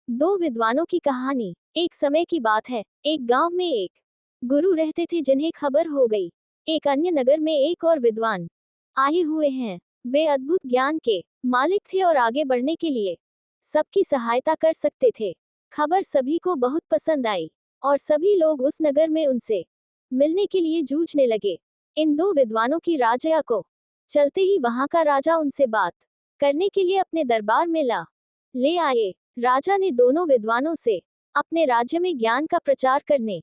दो विद्वानों की कहानी। एक समय की बात है, एक गांव में एक गुरु रहते थे जिन्हें खबर हो गई एक अन्य नगर में एक और विद्वान आए हुए हैं। वे अद्भुत ज्ञान के मालिक थे और आगे बढ़ने के लिए सबकी सहायता कर सकते थे। खबर सभी को बहुत पसंद आई और सभी लोग उस नगर में उनसे मिलने के लिए जूझने लगे। इन दो विद्वानों की राजा को चलते ही वहां का राजा उनसे बात करने के लिए अपने दरबार में ले आए। राजा ने दोनों विद्वानों से अपने राज्य में ज्ञान का प्रचार करने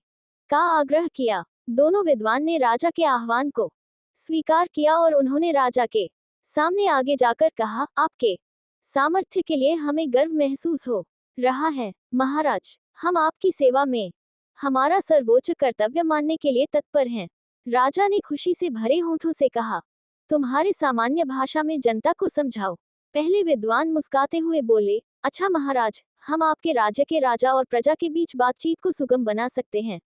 का आग्रह किया। दोनों विद्वान ने राजा के आह्वान को स्वीकार किया और उन्होंने राजा के सामने आगे जाकर कहा, आपके सामर्थ्य के लिए हमें गर्व महसूस हो रहा है। महाराज, हम आपकी सेवा में हमारा सर्वोच्च कर्तव्य मानने के लिए तत्पर हैं। राजा ने खुशी से भरे होठों से कहा, तुम्हारे सामान्य भाषा में जनता को समझाओ। पहले विद्वान मुस्कुराते हुए बोले, अच्छा महाराज, हम आपके राज्य के राजा और प्रजा के बीच बातचीत को सुगम बना सकते हैं।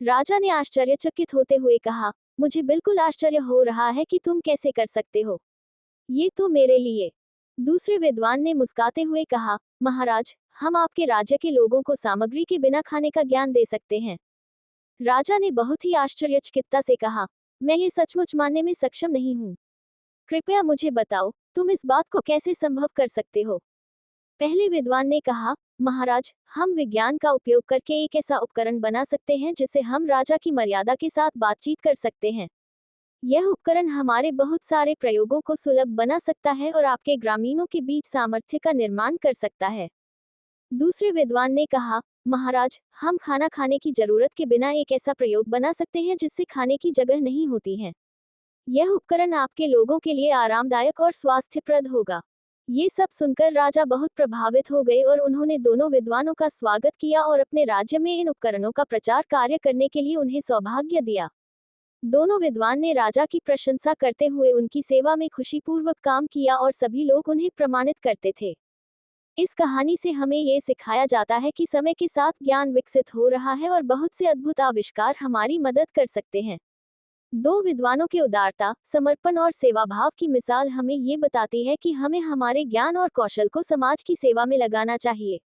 राजा ने आश्चर्यचकित होते हुए कहा, मुझे बिल्कुल आश्चर्य हो रहा है कि तुम कैसे कर सकते हो। ये तो मेरे लिए। दूसरे विद्वान ने मुस्कुराते हुए कहा, महाराज, हम आपके राज्य के लोगों को सामग्री के बिना खाने का ज्ञान दे सकते हैं। राजा ने बहुत ही आश्चर्यचकितता से कहा, मैं ये सचमुच मानने में सक्षम नहीं हूँ। कृपया मुझे बताओ, तुम इस बात को कैसे संभव कर सकते हो। पहले विद्वान ने कहा, महाराज, हम विज्ञान का उपयोग करके एक ऐसा उपकरण बना सकते हैं जिसे हम राजा की मर्यादा के साथ बातचीत कर सकते हैं। यह उपकरण हमारे बहुत सारे प्रयोगों को सुलभ बना सकता है और आपके ग्रामीणों के बीच सामर्थ्य का निर्माण कर सकता है। दूसरे विद्वान ने कहा, महाराज, हम खाना खाने की जरूरत के बिना एक ऐसा प्रयोग बना सकते हैं जिससे खाने की जगह नहीं होती है। यह उपकरण आपके लोगों के लिए आरामदायक और स्वास्थ्यप्रद होगा। ये सब सुनकर राजा बहुत प्रभावित हो गए और उन्होंने दोनों विद्वानों का स्वागत किया और अपने राज्य में इन उपकरणों का प्रचार कार्य करने के लिए उन्हें सौभाग्य दिया। दोनों विद्वान ने राजा की प्रशंसा करते हुए उनकी सेवा में खुशीपूर्वक काम किया और सभी लोग उन्हें प्रमाणित करते थे। इस कहानी से हमें ये सिखाया जाता है कि समय के साथ ज्ञान विकसित हो रहा है और बहुत से अद्भुत आविष्कार हमारी मदद कर सकते हैं। दो विद्वानों के उदारता, समर्पण और सेवाभाव की मिसाल हमें ये बताती है कि हमें हमारे ज्ञान और कौशल को समाज की सेवा में लगाना चाहिए।